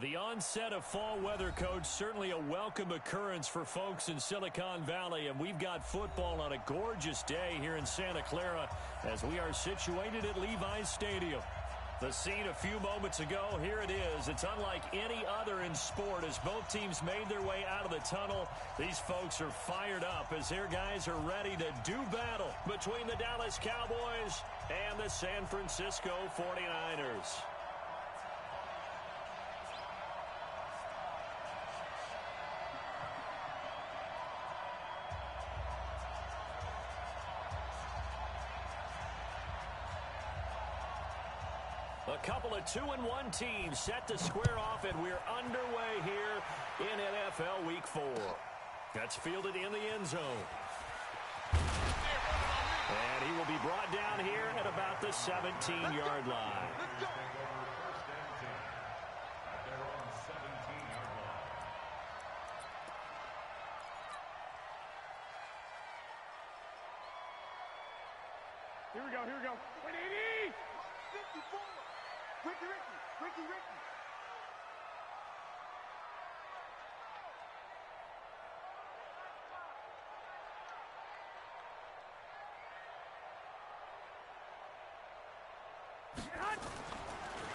The onset of fall weather, Coach, certainly a welcome occurrence for folks in Silicon Valley, and we've got football on a gorgeous day here in Santa Clara as we are situated at Levi's Stadium. The scene a few moments ago, here it is. It's unlike any other in sport as both teams made their way out of the tunnel. These folks are fired up as their guys are ready to do battle between the Dallas Cowboys and the San Francisco 49ers. A couple of 2-1 teams set to square off, and we're underway here in NFL Week 4. That's fielded in the end zone. And he will be brought down here at about the 17-yard line. Here we go, here we go. 180! 54! Ricky.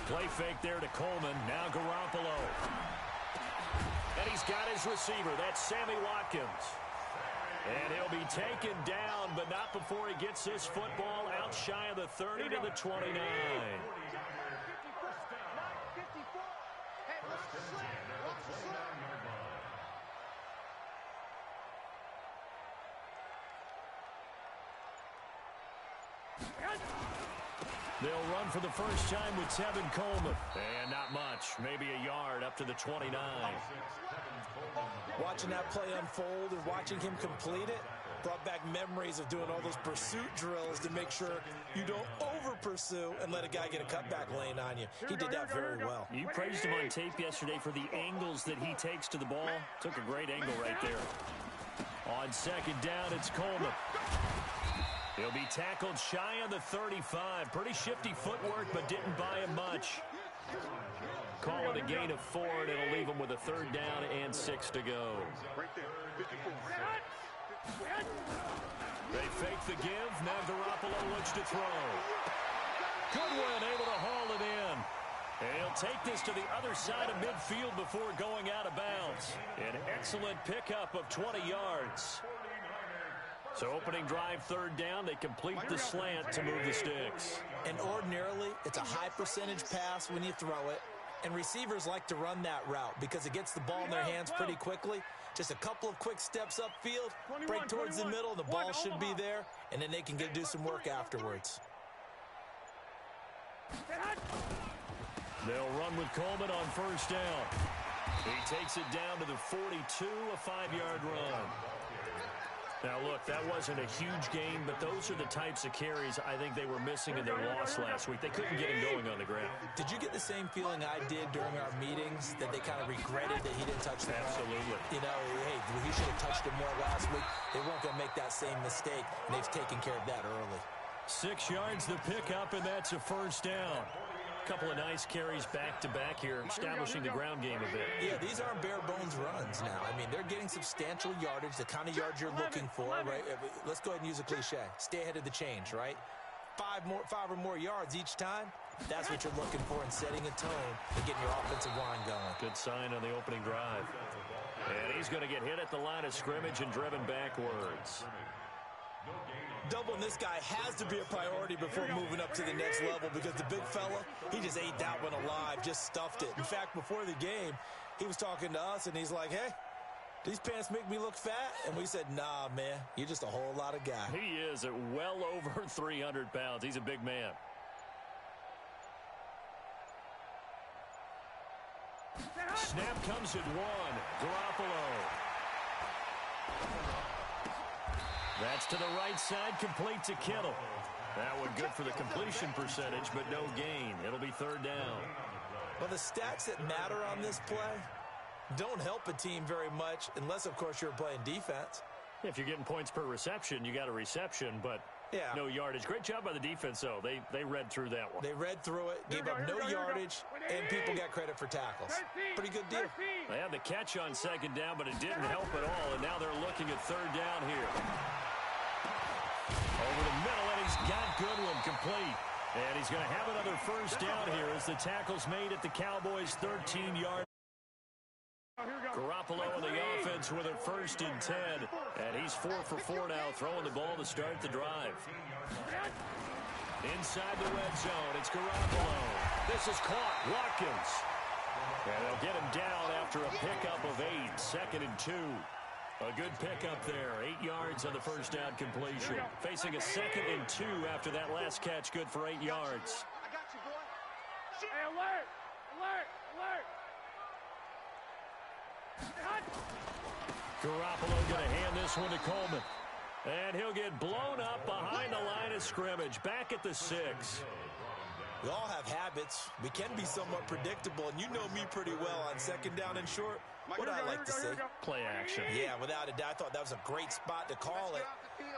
Play fake there to Coleman. Now Garoppolo. And he's got his receiver. That's Sammy Watkins. And he'll be taken down, but not before he gets this football out shy of the 30 to the 29. They'll run for the first time with Tevin Coleman. And not much. Maybe a yard up to the 29. Watching that play unfold and watching him complete it brought back memories of doing all those pursuit drills to make sure you don't over-pursue and let a guy get a cutback lane on you. He did that very well. You praised him on tape yesterday for the angles that he takes to the ball. Took a great angle right there. On second down, it's Coleman. He'll be tackled shy of the 35. Pretty shifty footwork, but didn't buy him much. Call it a gain of 4, and it'll leave him with a third down and 6 to go. They fake the give. Now Garoppolo looks to throw. Goodwin able to haul it in. And he'll take this to the other side of midfield before going out of bounds. An excellent pickup of 20 yards. So opening drive, third down, they complete the slant to move the sticks. And ordinarily, it's a high percentage pass when you throw it. And receivers like to run that route because it gets the ball in their hands pretty quickly. Just a couple of quick steps upfield, break towards the middle, the ball should be there, and then they can do some work afterwards. They'll run with Coleman on first down. He takes it down to the 42, a 5-yard run. Now, look, that wasn't a huge game, but those are the types of carries I think they were missing in their loss last week. They couldn't get him going on the ground. Did you get the same feeling I did during our meetings, that they kind of regretted that he didn't touch the ball? Absolutely. You know, hey, he should have touched it more last week. They weren't going to make that same mistake, and they've taken care of that early. 6 yards the pickup, and that's a first down. Couple of nice carries back-to-back here, establishing the ground game a bit. Yeah, these aren't bare-bones runs now. I mean, they're getting substantial yardage, the kind of yards you're looking for, right? Let's go ahead and use a cliche. Stay ahead of the change, right? 5 or more yards each time, that's what you're looking for in setting a tone and getting your offensive line going. Good sign on the opening drive. And he's going to get hit at the line of scrimmage and driven backwards. Doubling this guy has to be a priority before moving up to the next level because the big fella, he just ate that one alive, just stuffed it. In fact, before the game, he was talking to us, and he's like, hey, these pants make me look fat? And we said, nah, man, you're just a whole lot of guy. He is at well over 300 pounds. He's a big man. Snap comes at 1. Garoppolo. That's to the right side, complete to Kittle. That one good for the completion percentage, but no gain. It'll be third down. Well, the stats that matter on this play don't help a team very much unless, of course, you're playing defense. If you're getting points per reception, you got a reception, but Yeah. No yardage. Great job by the defense, though. They read through that one. They read through it, gave up no yardage, and people got credit for tackles. Pretty good deal. They had the catch on second down, but it didn't help at all, and now they're looking at third down here. Over the middle, and he's got Goodwin complete. And he's going to have another first down here as the tackle's made at the Cowboys' 13-yard. Garoppolo in the offense with a 1st and 10. And he's 4 for 4 now, throwing the ball to start the drive. Inside the red zone, it's Garoppolo. This is caught. Watkins. And they'll get him down after a pickup of 8. 2nd and 2. A good pickup there. 8 yards on the first down completion. Facing a 2nd and 2 after that last catch. Good for 8 yards. I got you, boy. Hey, alert! Alert! Alert! Garoppolo going to hand this one to Coleman. And he'll get blown up behind the line of scrimmage. Back at the 6. We all have habits. We can be somewhat predictable, and you know me pretty well on 2nd down and short. What I like to say? Play action. Yeah, without a doubt. I thought that was a great spot to call it.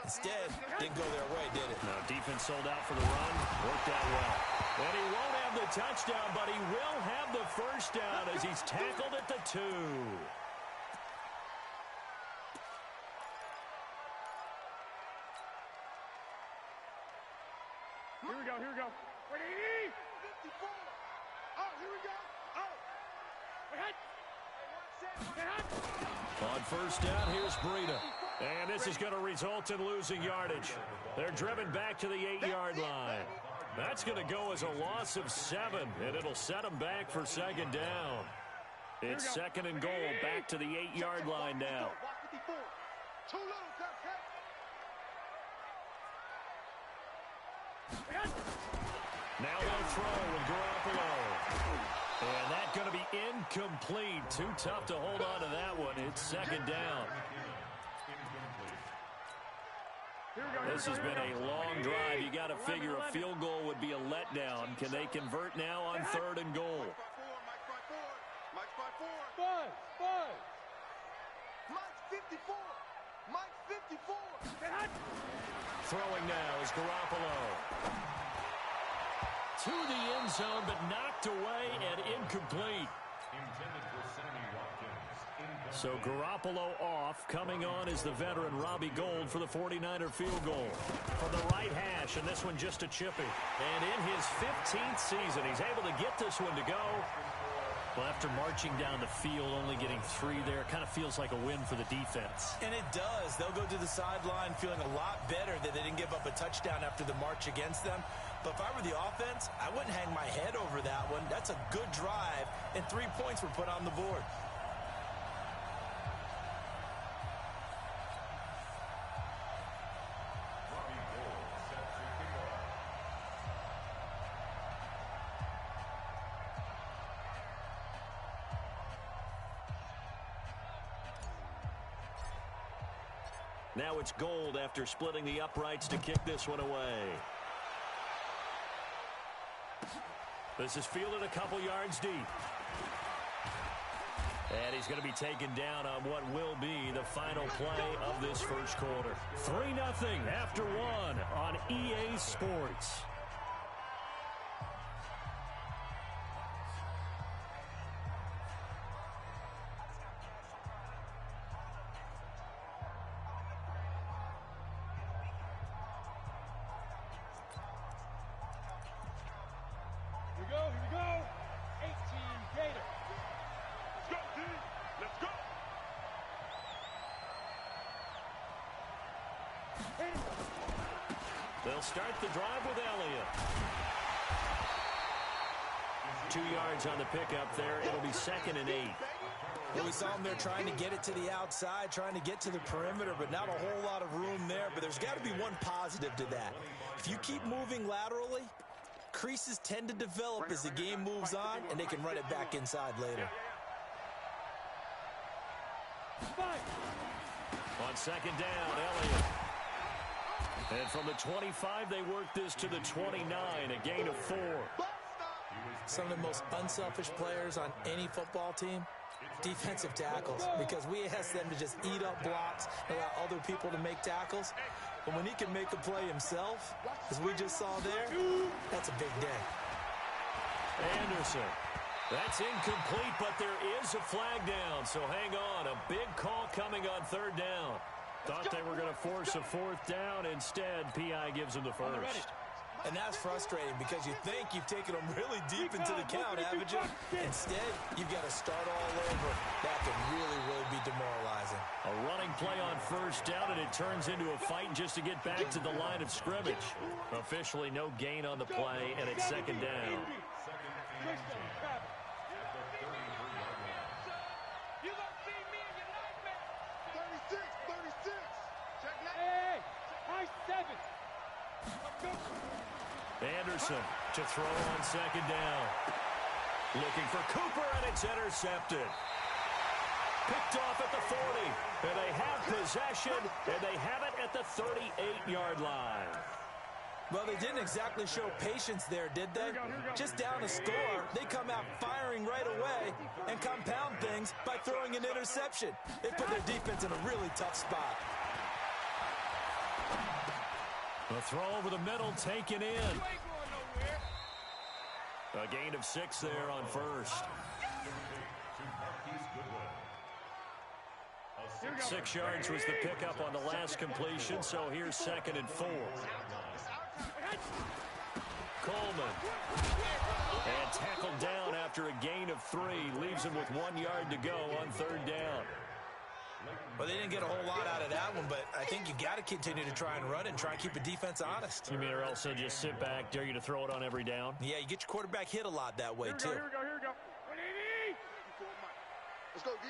Instead, didn't go their way, did it? No, defense sold out for the run. Worked out well. And he won't have the touchdown, but he will have the first down as he's tackled at the 2. Here we go, here we go. 54. Oh, here we go. Oh. On first down, here's Breida. And this is going to result in losing yardage. They're driven back to the 8-yard line. That's going to go as a loss of 7, and it'll set them back for 2nd down. It's 2nd and goal, back to the 8-yard line now. Now they'll throw with Garoppolo. And that's going to be incomplete. Too tough to hold on to that one. It's 2nd down. This has been a long drive. You got to figure a field goal would be a letdown. Can they convert now on 3rd and goal? Throwing now is Garoppolo. To the end zone, but knocked away and incomplete. So Garoppolo off. Coming on is the veteran Robbie Gould for the 49er field goal. From the right hash, and this one just a chippy. And in his 15th season, he's able to get this one to go. Well, after marching down the field, only getting 3 there, kind of feels like a win for the defense. And it does. They'll go to the sideline feeling a lot better that they didn't give up a touchdown after the march against them. But if I were the offense, I wouldn't hang my head over that one. That's a good drive, and 3 points were put on the board. Now it's Gould after splitting the uprights to kick this one away. This is fielded a couple yards deep. And he's going to be taken down on what will be the final play of this first quarter. 3-0 after 1 on EA Sports. Here we go. 18 Gator. Let's go, D. Let's go. They'll start the drive with Elliott. 2 yards on the pickup there. It'll be 2nd and 8. Well, we saw them there trying to get it to the outside, trying to get to the perimeter, but not a whole lot of room there. But there's got to be one positive to that. If you keep moving laterally, creases tend to develop as the game moves on, and they can run it back inside later. On 2nd down, Elliott. And from the 25, they work this to the 29, a gain of 4. Some of the most unselfish players on any football team, defensive tackles, because we ask them to just eat up blocks and allow other people to make tackles. But when he can make a play himself, as we just saw there, that's a big day. Anderson. That's incomplete, but there is a flag down, so hang on. A big call coming on third down. Thought they were going to force a fourth down. Instead, P.I. gives them the first. And that's frustrating because you think you've taken them really deep into the count, haven't you? Instead, you've got to start all over. That can really, really be demoralizing. A running play on first down, and it turns into a fight just to get back to the line of scrimmage. Officially no gain on the play, and it's second down. Anderson to throw on second down. Looking for Cooper, and it's intercepted. Picked off at the 40. And they have possession, and they have it at the 38-yard line. Well, they didn't exactly show patience there, did they? Just down a score, they come out firing right away and compound things by throwing an interception. They put their defense in a really tough spot. The throw over the middle taken in. A gain of 6 there on first. 6 yards was the pickup on the last completion, so here's 2nd and 4. Coleman. And tackled down after a gain of 3. Leaves him with 1 yard to go on third down. Well, they didn't get a whole lot out of that one, but I think you got to continue to try and run it and try and keep the defense honest. You mean or else they'll just sit back, dare you to throw it on every down? Yeah, you get your quarterback hit a lot that way, too. Here we go. Let's go, D.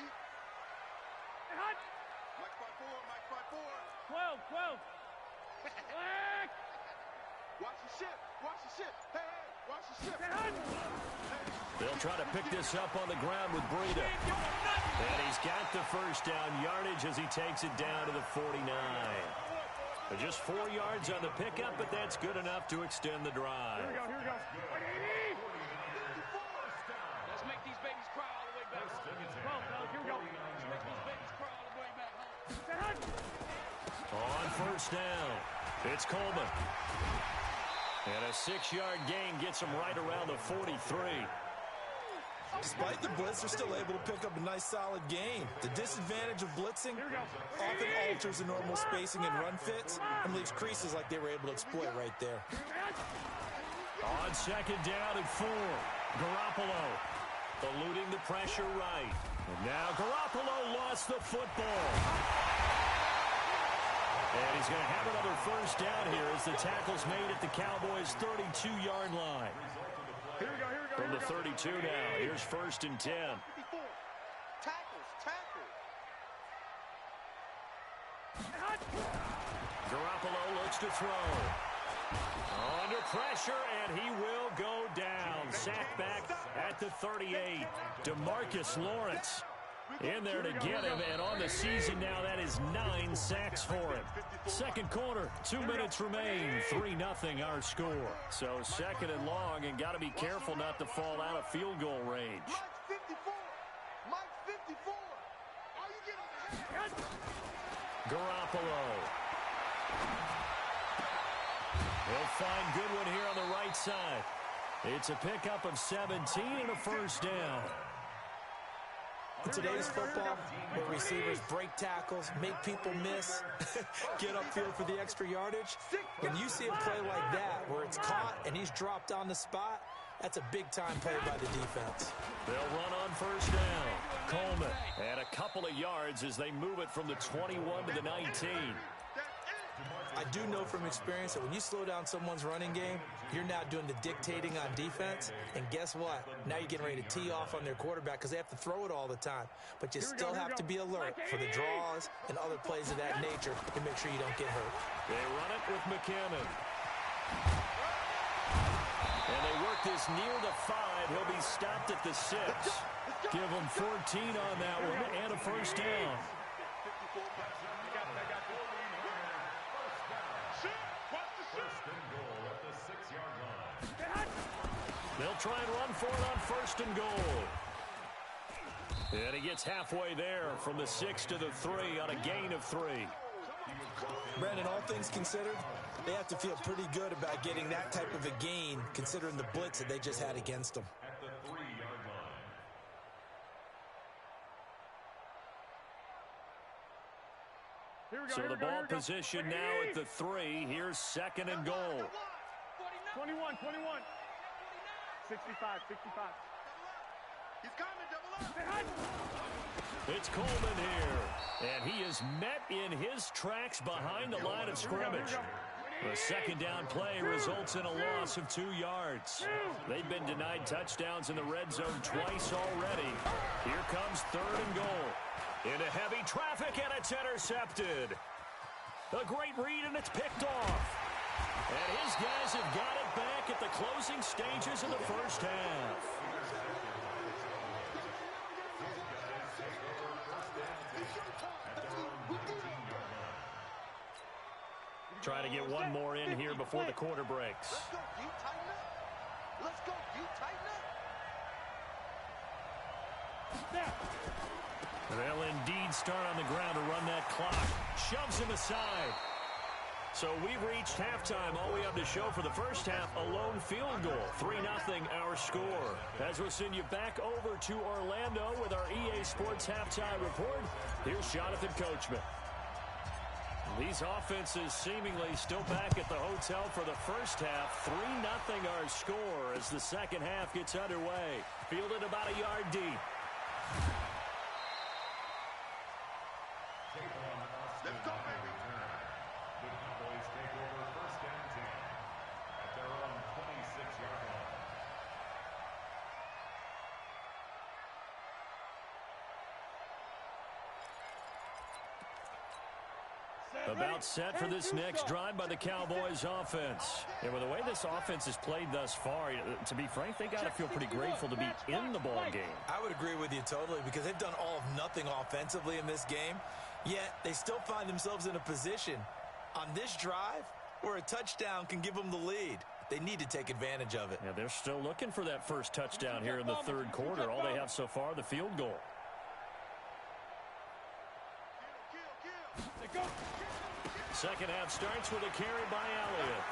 Hot. Mike 5-4. 12. Black. Watch the ship. Hey, watch the ship. They'll try to pick this up on the ground with Breida. And he's got the first down yardage as he takes it down to the 49. Just 4 yards on the pickup, but that's good enough to extend the drive. Here we go. Let's make these babies cry all the way back. 12, fellas. Here we go. Let's make these babies cry all the way back. On first down, it's Coleman. And a 6-yard gain gets him right around the 43. Despite the blitz, they're still able to pick up a nice, solid gain. The disadvantage of blitzing often alters the normal spacing and run fits and leaves creases like they were able to exploit right there. On second down and 4, Garoppolo eluding the pressure right. And now Garoppolo lost the football. And he's going to have another first down here as the tackle's made at the Cowboys' 32-yard line. Here we go. From the 32 now, here's 1st and 10. Garoppolo looks to throw. Under pressure, and he will go down. Sacked back at the 38. DeMarcus Lawrence in there to get him, and on the season now, that is 9 sacks for him. Second quarter, 2 minutes remain, 3-0 our score. So 2nd and long, and got to be careful not to fall out of field goal range. Mike 54. Are you getting Garoppolo. He'll find Goodwin here on the right side. It's a pickup of 17 and a first down. In today's football, where receivers break tackles, make people miss, get upfield for the extra yardage, when you see a play like that where it's caught and he's dropped on the spot, that's a big-time play by the defense. They'll run on first down. Coleman, and a couple of yards as they move it from the 21 to the 19. I do know from experience that when you slow down someone's running game, you're now doing the dictating on defense. And guess what? Now you're getting ready to tee off on their quarterback because they have to throw it all the time. But you still have to be alert for the draws and other plays of that nature to make sure you don't get hurt. They run it with McKinnon. And they work this near the 5. He'll be stopped at the 6. Give him 14 on that one and a first down. They'll try and run for it on 1st and goal. And he gets halfway there from the 6 to the 3 on a gain of 3. Brandon, all things considered, they have to feel pretty good about getting that type of a gain, considering the blitz that they just had against them. At the 3-yard line. So the ball position now at the 3. Here's 2nd and goal. 21. 65. He's coming, double up. It's Coleman here, and he is met in his tracks behind the line of scrimmage. The 2nd down play results in a loss of 2 yards. They've been denied touchdowns in the red zone twice already. Here comes 3rd and goal. Into heavy traffic, and it's intercepted. A great read, and it's picked off. And his guys have got it back at the closing stages of the first half. Trying to get one more in here before the quarter breaks. Let's go, you tighten up. They'll indeed start on the ground to run that clock. Shoves him aside. So we've reached halftime. All we have to show for the first half, a lone field goal. 3-0 our score. As we'll send you back over to Orlando with our EA Sports Halftime Report, here's Jonathan Coachman. These offenses seemingly still back at the hotel for the first half. 3-0 our score as the second half gets underway. Fielded about a yard deep. Let's go, baby. The Cowboys take over 1st and 10 at their own 26-yard line. About set for this next drive by the Cowboys offense. And with the way this offense has played thus far, to be frank, they got to feel pretty grateful to be in the ball game. I would agree with you totally because they've done all of nothing offensively in this game, yet they still find themselves in a position on this drive where a touchdown can give them the lead. They need to take advantage of it. Yeah, they're still looking for that first touchdown here in the 3rd quarter. All they have so far, the field goal. Second half starts with a carry by Elliott.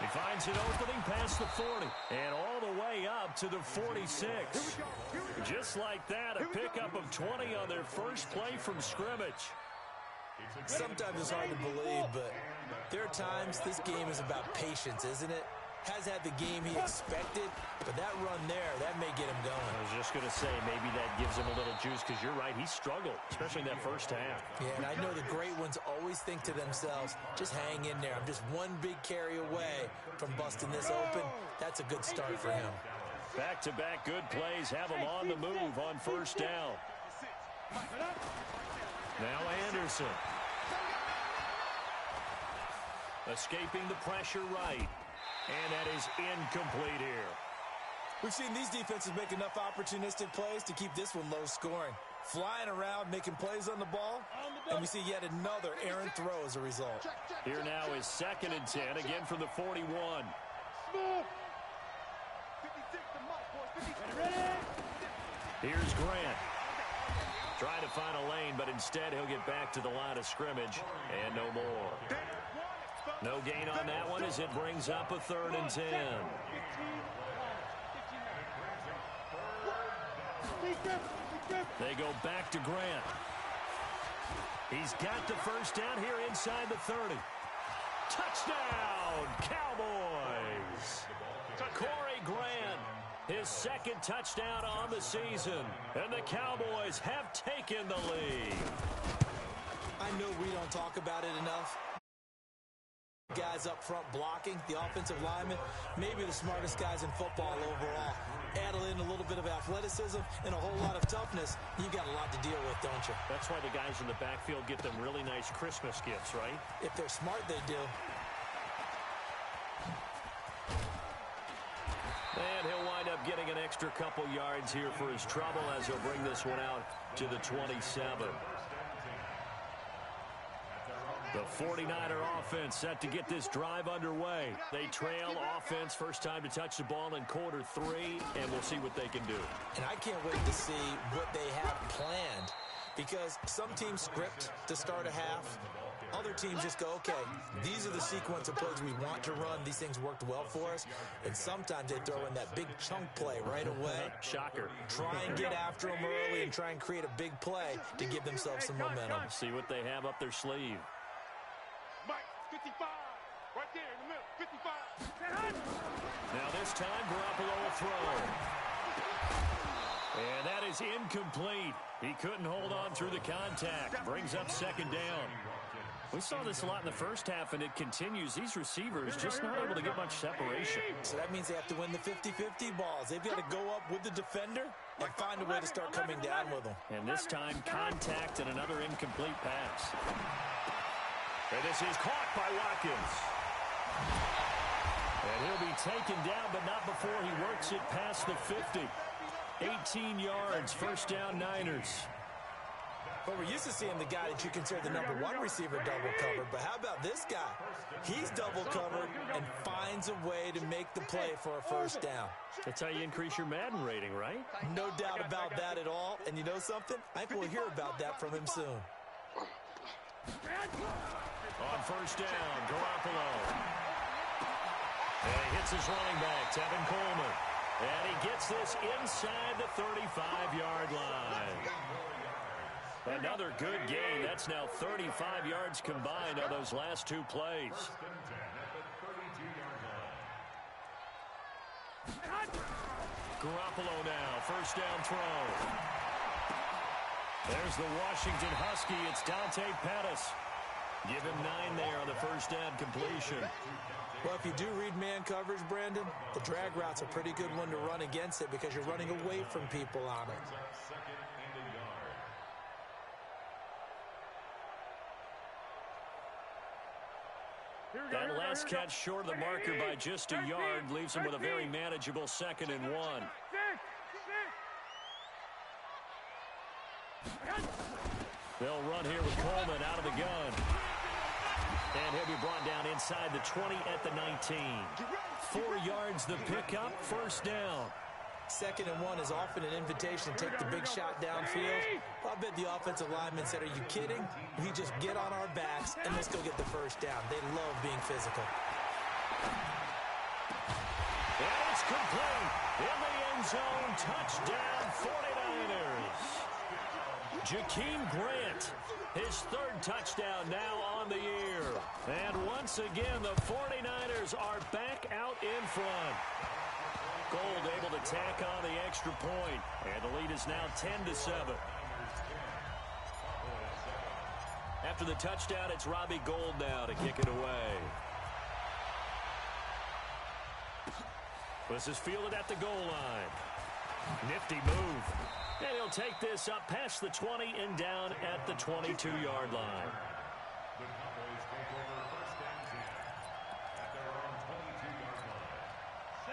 He finds an opening past the 40 and all the way up to the 46. Just like that, a pickup of 20 on their first play from scrimmage. Sometimes it's hard to believe, but there are times this game is about patience, isn't it? Has had the game he expected, but that run there, that may get him going. I was just going to say, maybe that gives him a little juice, because you're right, he struggled, especially in that first half. Yeah, and I know the great ones always think to themselves, just hang in there. I'm just one big carry away from busting this open. That's a good start for him. Back-to-back good plays have him on the move on first down. Now Anderson. Escaping the pressure right. And that is incomplete here. We've seen these defenses make enough opportunistic plays to keep this one low scoring. Flying around, making plays on the ball, and we see yet another errant throw as a result. Here now is 2nd and 10, again from the 41. Here's Grant. Trying to find a lane, but instead he'll get back to the line of scrimmage, and no more. No gain on that one as it brings up a 3rd and 10. They go back to Grant. He's got the first down here inside the 30. Touchdown, Cowboys! Corey Grant, his 2nd touchdown on the season. And the Cowboys have taken the lead. I know we don't talk about it enough. Guys up front blocking, the offensive linemen, maybe the smartest guys in football overall. Add in a little bit of athleticism and a whole lot of toughness, you've got a lot to deal with, don't you? That's why the guys in the backfield get them really nice Christmas gifts, right? If they're smart, they do. And he'll wind up getting an extra couple yards here for his trouble as he'll bring this one out to the 27. The 49er offense set to get this drive underway. They trail offense, first time to touch the ball in quarter 3, and we'll see what they can do. And I can't wait to see what they have planned, because some teams script to start a half, Other teams just go, okay, these are the sequence of plays we want to run. These things worked well for us. And sometimes they throw in that big chunk play right away. Shocker. Try and get after them early and try and create a big play to give themselves some momentum. See what they have up their sleeve. Mike, 55. Right there in the middle. 55. Now this time, Garoppolo will throw. And that is incomplete. He couldn't hold on through the contact. Brings up second down. We saw this a lot in the first half, and it continues. These receivers just not able to get much separation. So that means they have to win the 50-50 balls. They've got to go up with the defender and find a way to start coming down with them. And this time, contact and another incomplete pass. And this is caught by Watkins. And he'll be taken down, but not before he works it past the 50. 18 yards, first down Niners. But we're used to seeing the guy that you consider the #1 receiver double covered. But how about this guy? He's double covered and finds a way to make the play for a first down. That's how you increase your Madden rating, right? No doubt about that at all. And you know something? I think we'll hear about that from him soon. On first down, Garoppolo. And he hits his running back, Tevin Coleman. And he gets this inside the 35-yard line. Another good gain. That's now 35 yards combined on those last two plays. Garoppolo now, first down throw. There's the Washington Husky. It's Dante Pettis. Give him 9 there on the first down completion. Well, if you do read man coverage, Brandon, the drag route's a pretty good one to run against it because you're running away from people on it. That last catch short of the marker by just a yard leaves him with a very manageable 2nd and 1. They'll run here with Coleman out of the gun. And he'll be brought down inside the 20 at the 19. 4 yards the pickup, first down. 2nd and 1 is often an invitation to take the big shot downfield. I bet the offensive lineman said, are you kidding? We just get on our backs and let's go get the first down. They love being physical. And it's complete. In the end zone, touchdown 49ers. Jakeem Grant, his 3rd touchdown now on the year. And once again, the 49ers are back out in front. Gold able to tack on the extra point, and the lead is now 10-7. After the touchdown, it's Robbie Gould now to kick it away. This is fielded at the goal line. Nifty move. And he'll take this up past the 20 and down at the 22-yard line.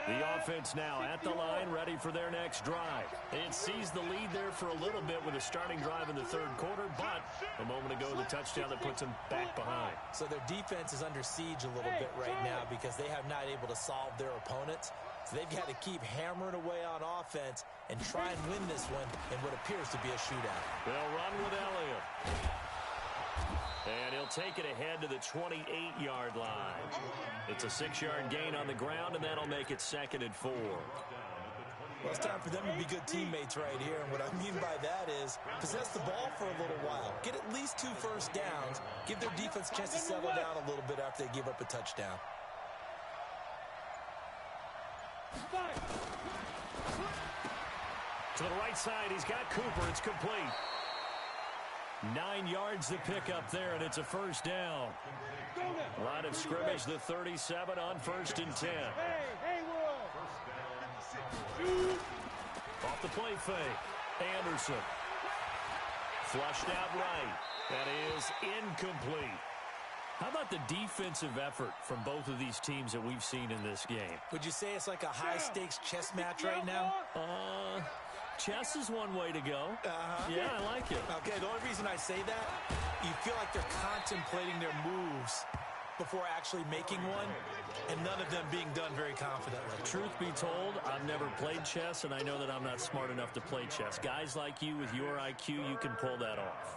The offense now at the line, ready for their next drive. It sees the lead there for a little bit with a starting drive in the 3rd quarter, but a moment ago, the touchdown that puts them back behind. So their defense is under siege a little bit right now because they have not able to solve their opponents. So they've got to keep hammering away on offense and try and win this one in what appears to be a shootout. They'll run with Elliott. And he'll take it ahead to the 28-yard line. It's a 6-yard gain on the ground, and that'll make it 2nd and 4. Well, it's time for them to be good teammates right here. And what I mean by that is possess the ball for a little while. Get at least 2 first downs. Give their defense a chance to settle down a little bit after they give up a touchdown. To the right side, he's got Cooper. It's complete. 9 yards to pick up there, and it's a first down. Line of scrimmage, the 37 on 1st and 10. Off the play fake. Anderson. Flushed out right. That is incomplete. How about the defensive effort from both of these teams that we've seen in this game? Would you say it's like a high-stakes chess match right now? Chess is one way to go. Yeah, I like it. Okay, the only reason I say that, you feel like they're contemplating their moves before actually making one, and none of them being done very confidently. Truth be told, I've never played chess, and I know that I'm not smart enough to play chess. Guys like you with your IQ, you can pull that off.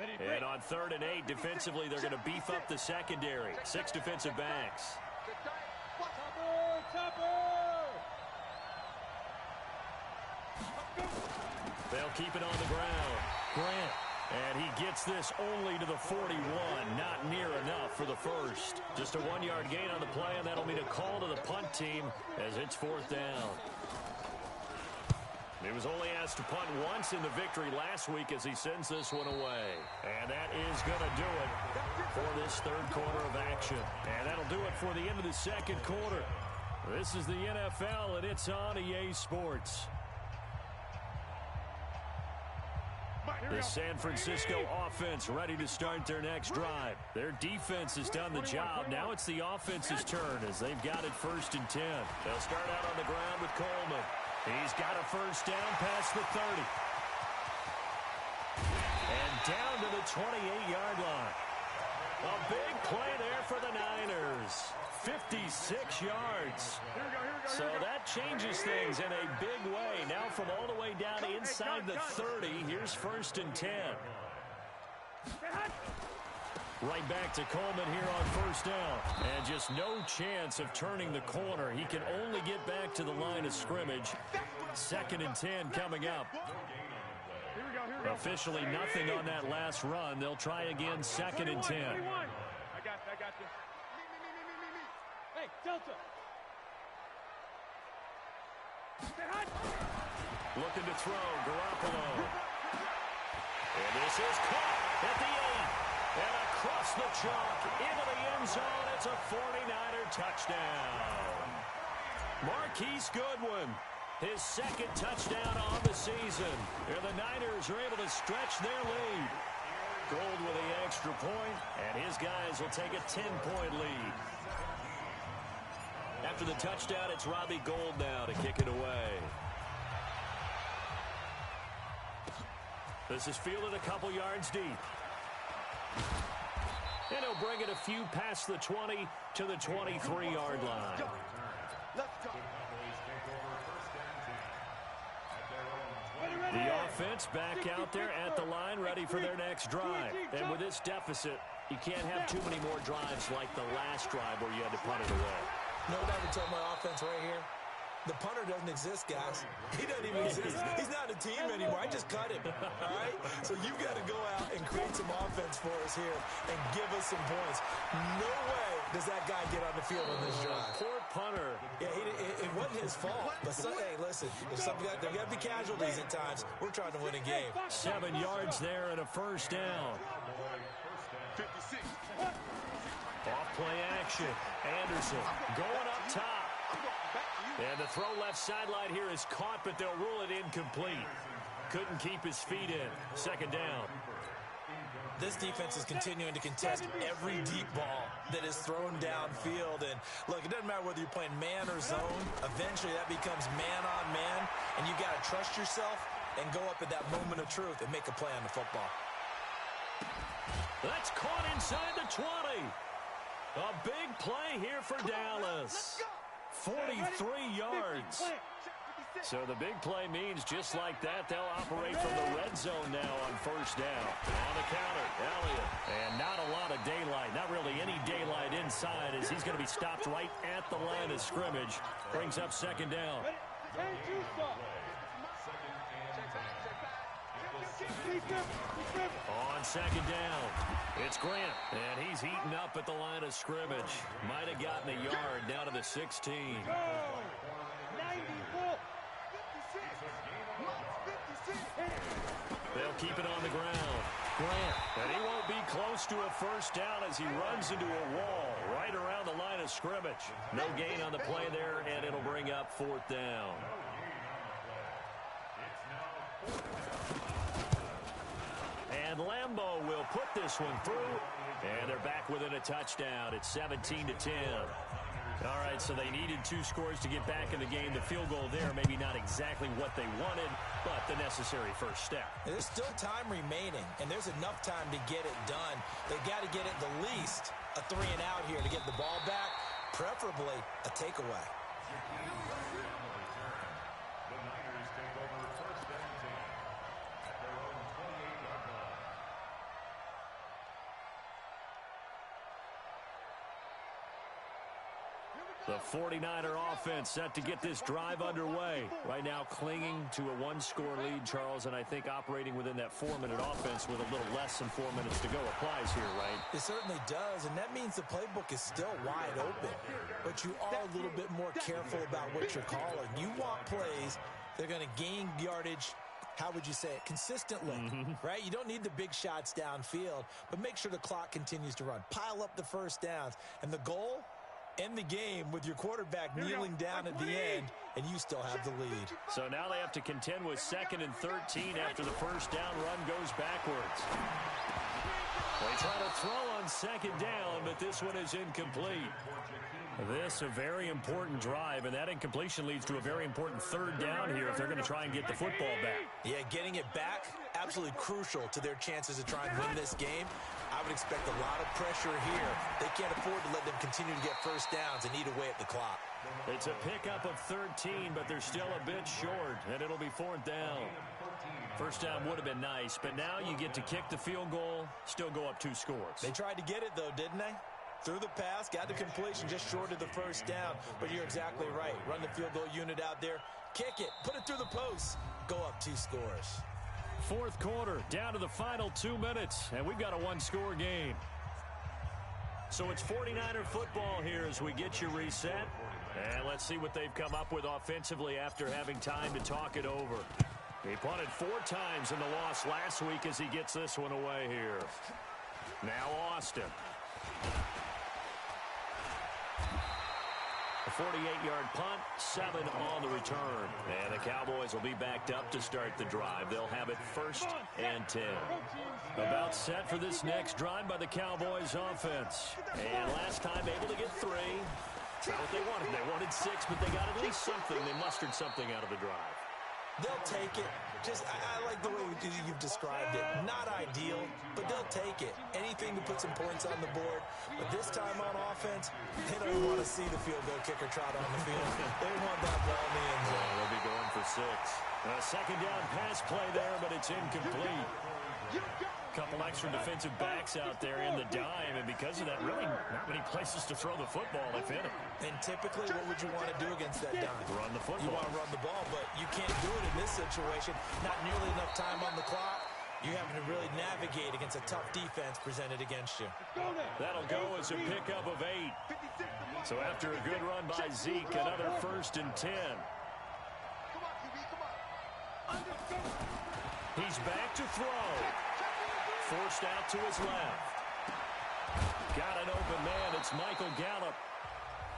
And on 3rd and 8, defensively, they're going to beef up the secondary. 6 defensive backs. They'll keep it on the ground. Grant. And he gets this only to the 41. Not near enough for the first. Just a 1-yard gain on the play, and that'll mean a call to the punt team as it's 4th down. He was only asked to punt once in the victory last week as he sends this one away. And that is going to do it for this 3rd quarter of action. And that'll do it for the end of the 2nd quarter. This is the NFL, and it's on EA Sports. The San Francisco offense ready to start their next drive. Their defense has done the job. Now it's the offense's turn as they've got it 1st and 10. They'll start out on the ground with Coleman. He's got a 1st down past the 30. And down to the 28-yard line. A big play there for the Niners. 56 yards. So that changes things in a big way. Now from all the way down inside the 30, here's 1st and 10. Right back to Coleman here on 1st down. And just no chance of turning the corner. He can only get back to the line of scrimmage. 2nd and 10 coming up. Officially nothing on that last run. They'll try again 2nd and 10. I got this. Hey, Delta. Looking to throw, Garoppolo. And this is caught at the 8. And across the chalk into the end zone. It's a 49er touchdown. Marquise Goodwin, his 2nd touchdown on the season. And the Niners are able to stretch their lead. Gold with the extra point, and his guys will take a 10-point lead. After the touchdown, it's Robbie Gould now to kick it away. This is fielded a couple yards deep. And he'll bring it a few past the 20 to the 23-yard line. The offense back out there at the line, ready for their next drive. And with this deficit, you can't have too many more drives like the last drive where you had to punt it away. No doubt we told my offense right here. The punter doesn't exist, guys. He doesn't even exist. He's not a team anymore. I just cut him, all right? So you've got to go out and create some offense for us here and give us some points. No way does that guy get on the field on this drive. Poor punter. Yeah, it wasn't his fault. But, hey, listen, there got to be casualties at times. We're trying to win a game. 7 yards there and a 1st down. 56. Off play action. Anderson going up top. And the throw left sideline here is caught, but they'll rule it incomplete. Couldn't keep his feet in. 2nd down. This defense is continuing to contest every deep ball that is thrown downfield. And, look, it doesn't matter whether you're playing man or zone. Eventually, that becomes man on man. And you've got to trust yourself and go up at that moment of truth and make a play on the football. That's caught inside the 20. A big play here for Dallas. 43 yards. So the big play means just like that, they'll operate from the red zone now on 1st down. On the counter, Elliott. And not a lot of daylight, not really any daylight inside as he's going to be stopped right at the line of scrimmage. Brings up 2nd down. On 2nd down, it's Grant, and he's heating up at the line of scrimmage. Might have gotten a yard down to the 16. They'll keep it on the ground. Grant, and he won't be close to a 1st down as he runs into a wall right around the line of scrimmage. No gain on the play there, and it'll bring up 4th down. And Lambeau will put this one through, and they're back within a touchdown. It's 17-10. All right, so they needed 2 scores to get back in the game. The field goal there, maybe not exactly what they wanted, but the necessary first step. There's still time remaining, and there's enough time to get it done. They got to get at the least a 3 and out here to get the ball back, preferably a takeaway. The 49er offense set to get this drive underway. Right now clinging to a one-score lead, Charles, and I think operating within that 4-minute offense with a little less than 4 minutes to go applies here, right? It certainly does, and that means the playbook is still wide open. But you are a little bit more careful about what you're calling. You want plays that are going to gain yardage, how would you say it, consistently, right? You don't need the big shots downfield, but make sure the clock continues to run. Pile up the first downs, and the goal, end the game with your quarterback kneeling down at the end, and you still have the lead. So now they have to contend with 2nd and 13 after the first down run goes backwards. They try to throw on 2nd down, but this one is incomplete. This a very important drive, and that incompletion leads to a very important 3rd down here if they're going to try and get the football back. Yeah, getting it back, absolutely crucial to their chances to try and win this game. I would expect a lot of pressure here. They can't afford to let them continue to get first downs and eat away at the clock. It's a pickup of 13, but they're still a bit short, and it'll be 4th down. First down would have been nice, but now you get to kick the field goal, still go up 2 scores. They tried to get it, though, didn't they? Through the pass, got the completion just short of the first down. But you're exactly right. Run the field goal unit out there. Kick it. Put it through the post. Go up 2 scores. 4th quarter, down to the final 2 minutes, and we've got a 1-score game. So it's 49er football here as we get you reset. And let's see what they've come up with offensively after having time to talk it over. He punted 4 times in the loss last week as he gets this one away here. Now Austin. A 48-yard punt, 7 on the return. And the Cowboys will be backed up to start the drive. They'll have it 1st and 10. About set for this next drive by the Cowboys offense. And last time able to get 3. That's not what they wanted. They wanted 6, but they got at least something. They mustered something out of the drive. They'll take it. I like the way you've described it. Not ideal, but they'll take it. Anything to put some points on the board. But this time on offense, they don't want to see the field goal kicker trot on the field. They want that ball in the end zone. Yeah, they'll be going for 6. A 2nd down pass play there, but it's incomplete. Couple extra defensive backs out there in the dime, and because of that, really not many places to throw the football, if any. And typically, what would you want to do against that dime? Run the football. You want to run the ball, but you can't do it in this situation. Not nearly enough time on the clock. You're having to really navigate against a tough defense presented against you. That'll go as a pickup of 8. So after a good run by Zeke, another 1st and 10. He's back to throw. Forced out to his left. Got an open man. It's Michael Gallup.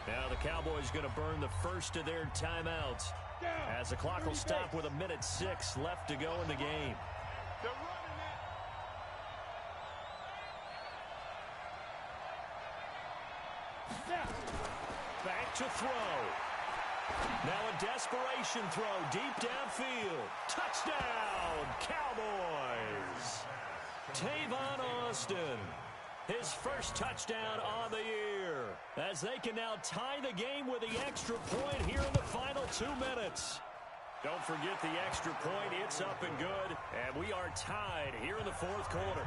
Now the Cowboys going to burn the first of their timeouts as the clock will stop with 1:06 left to go in the game. Back to throw. Now a desperation throw deep downfield. Touchdown, Cowboys. Tavon Austin, his first touchdown on the year, as they can now tie the game with the extra point here in the final 2 minutes. Don't forget the extra point. It's up and good, and we are tied here in the 4th quarter.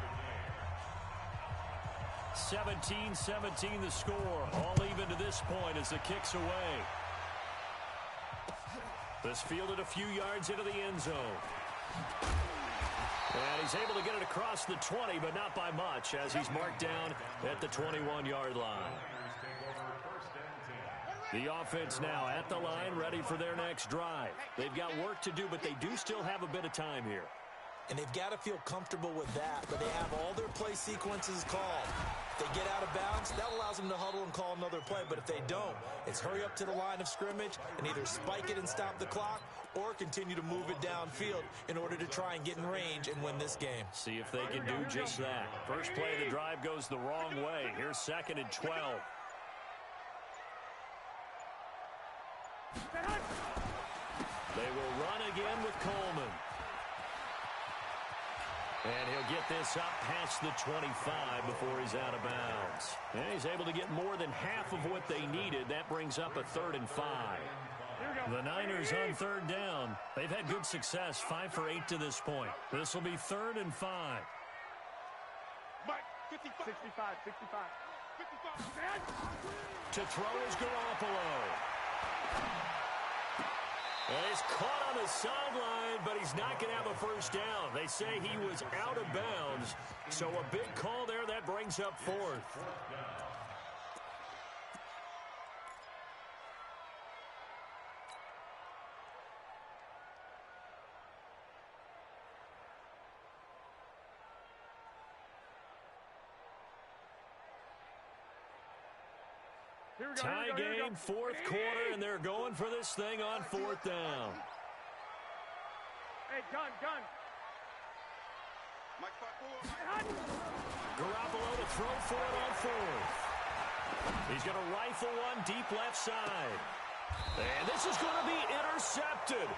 17-17 the score, all even to this point as the kick's away. This fielded a few yards into the end zone. And he's able to get it across the 20, but not by much, as he's marked down at the 21-yard line. The offense now at the line, ready for their next drive. They've got work to do, but they do still have a bit of time here. And they've got to feel comfortable with that, but they have all their play sequences called. If they get out of bounds, that allows them to huddle and call another play. But if they don't, it's hurry up to the line of scrimmage and either spike it and stop the clock or continue to move it downfield in order to try and get in range and win this game. See if they can do just that. First play of the drive goes the wrong way. Here's 2nd and 12. They will run again with Coleman. And he'll get this up past the 25 before he's out of bounds. And he's able to get more than half of what they needed. That brings up a 3rd and 5. The Niners on 3rd down. They've had good success, 5 for 8 to this point. This will be 3rd and 5. Mike, 55, 65. To throw is Garoppolo. And he's caught on the sideline, but he's not going to have a first down. They say he was out of bounds. So a big call there. That brings up fourth. Tie game, fourth quarter, and they're going for this thing on fourth down. Hey, gun. Garoppolo to throw for it on fourth. He's going to rifle one deep left side. And this is going to be intercepted.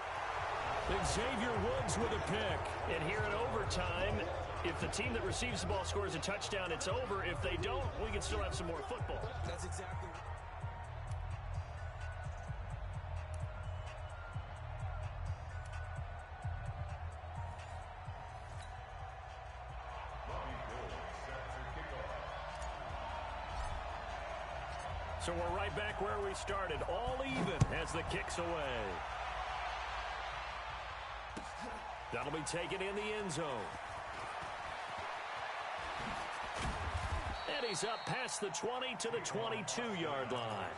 Xavier Woods with a pick. And here in overtime, if the team that receives the ball scores a touchdown, it's over. If they don't, we can still have some more football. That's exactly right. So we're right back where we started, all even as the kick's away. That'll be taken in the end zone. And he's up past the 20 to the 22-yard line.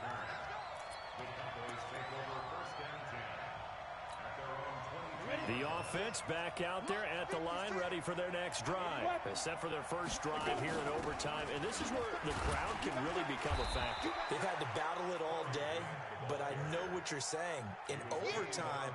The offense back out there at the line, ready for their next drive. They're set for their first drive here in overtime, and this is where the crowd can really become a factor. They've had to battle it all day, but I know what you're saying. In overtime,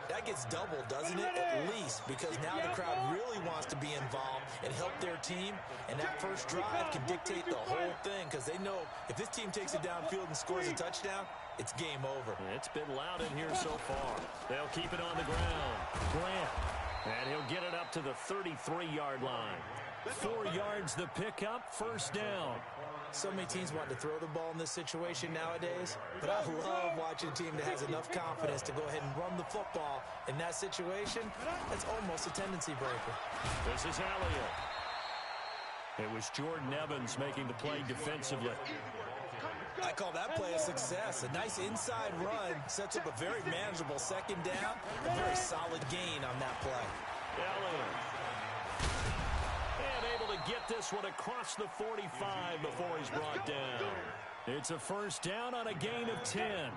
that gets doubled, doesn't it? At least, because now the crowd really wants to be involved and help their team, and that first drive can dictate the whole thing, because they know if this team takes it downfield and scores a touchdown, it's game over. It's been loud in here so far. They'll keep it on the ground. Grant. And he'll get it up to the 33-yard line. 4 yards the pickup, first down. So many teams want to throw the ball in this situation nowadays, but I love watching a team that has enough confidence to go ahead and run the football. In that situation, that's almost a tendency breaker. This is Elliott. It was Jordan Evans making the play defensively. I call that play a success. A nice inside run sets up a very manageable second down. A very solid gain on that play. Elliott. And able to get this one across the 45 before he's brought down. It's a first down on a gain of 10.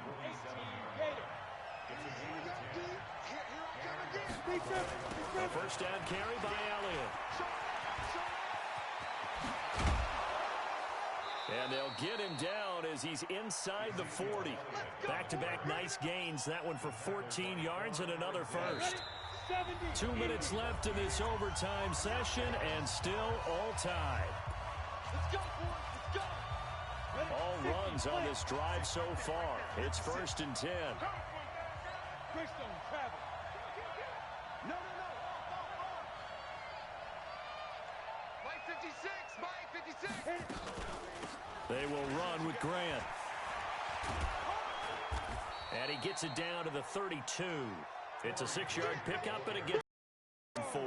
A first down carry by Elliott. And they'll get him down as he's inside the 40. Back-to-back nice gains. That one for 14 yards and another first. 2 minutes left in this overtime session, and still all tied. All runs on this drive so far. It's 1st and 10. They will run with Grant. And he gets it down to the 32. It's a 6-yard pickup, and it gets 4.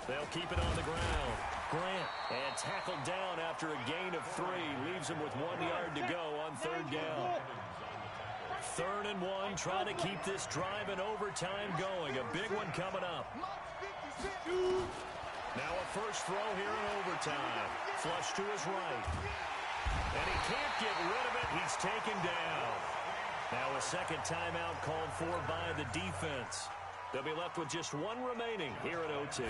They'll keep it on the ground. Grant, and tackled down after a gain of 3. Leaves him with 1 yard to go on 3rd down. 3rd and 1, trying to keep this drive in overtime going. A big one coming up. Now a first throw here in overtime. Flush to his right. And he can't get rid of it. He's taken down. Now a second timeout called for by the defense. They'll be left with just 1 remaining here at OT.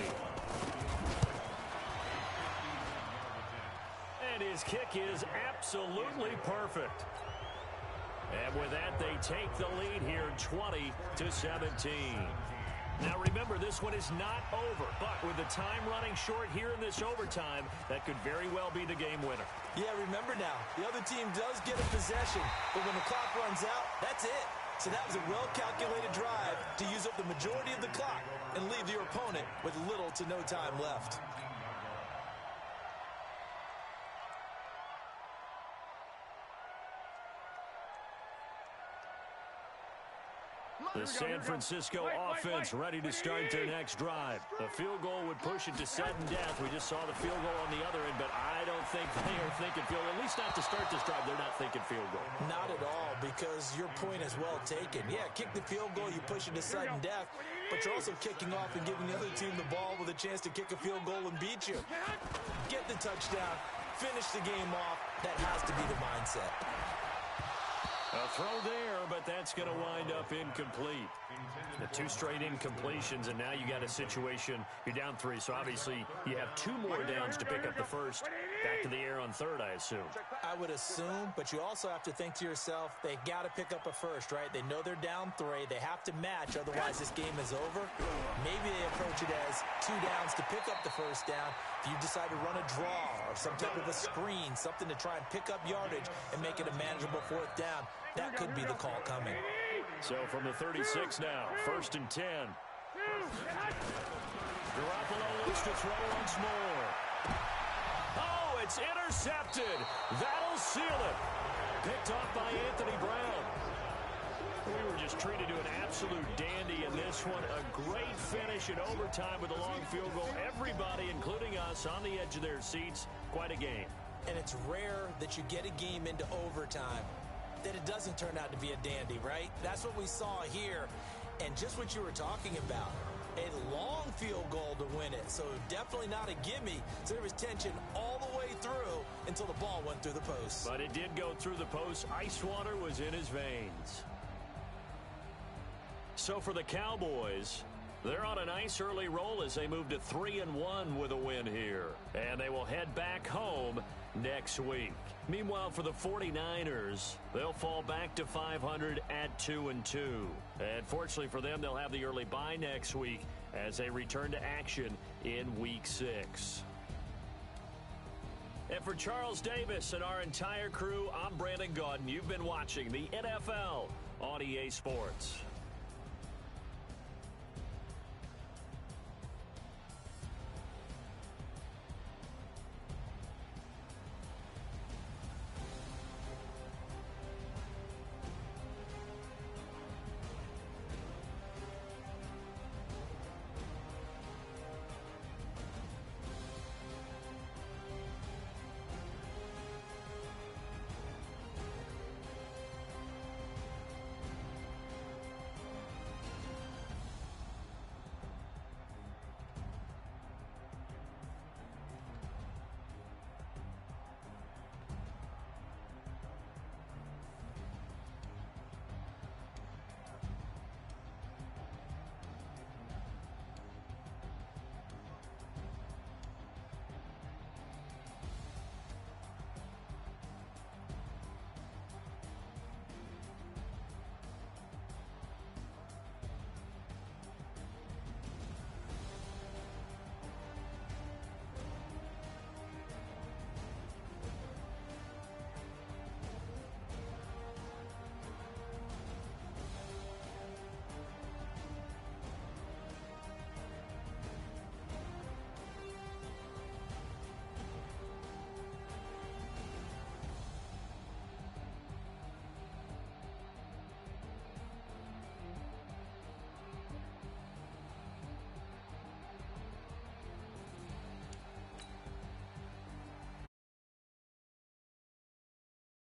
And his kick is absolutely perfect. And with that, they take the lead here 20-17. Now remember, this one is not over, but with the time running short here in this overtime, that could very well be the game winner. Yeah, remember now, the other team does get a possession, but when the clock runs out, that's it. So that was a well-calculated drive to use up the majority of the clock and leave your opponent with little to no time left. The San Francisco offense ready to start their next drive. The field goal would push it to sudden death. We just saw the field goal on the other end, but I don't think they are thinking field goal. At least not to start this drive. They're not thinking field goal. Not at all, because your point is well taken. Yeah, kick the field goal, you push it to sudden death, but you're also kicking off and giving the other team the ball with a chance to kick a field goal and beat you. Get the touchdown, finish the game off. That has to be the mindset. A throw there, but that's going to wind up incomplete. The 2 straight incompletions, and now you got a situation. You're down 3, so obviously you have 2 more downs to pick up the first. Back to the air on 3rd, I assume. I would assume, but you also have to think to yourself, they got to pick up a first, right? They know they're down 3. They have to match, otherwise this game is over. Maybe they approach it as 2 downs to pick up the first down. If you decide to run a draw or some type of a screen, something to try and pick up yardage and make it a manageable 4th down, that could be the call coming. So from the 36 now, 1st and 10. Garoppolo looks to throw once more. Oh, it's intercepted. That'll seal it. Picked off by Anthony Brown. We were just treated to an absolute dandy in this one. A great finish in overtime with a long field goal. Everybody, including us, on the edge of their seats. Quite a game. And it's rare that you get a game into overtime that it doesn't turn out to be a dandy, right? That's what we saw here. And just what you were talking about, a long field goal to win it. So definitely not a gimme. So there was tension all the way through until the ball went through the post. But it did go through the post. Ice water was in his veins. So for the Cowboys, they're on a nice early roll as they move to 3-1 with a win here. And they will head back home next week. Meanwhile, for the 49ers, they'll fall back to 500 at 2-2. And fortunately for them, they'll have the early bye next week as they return to action in Week 6. And for Charles Davis and our entire crew, I'm Brandon Gaudin. You've been watching the NFL on EA Sports.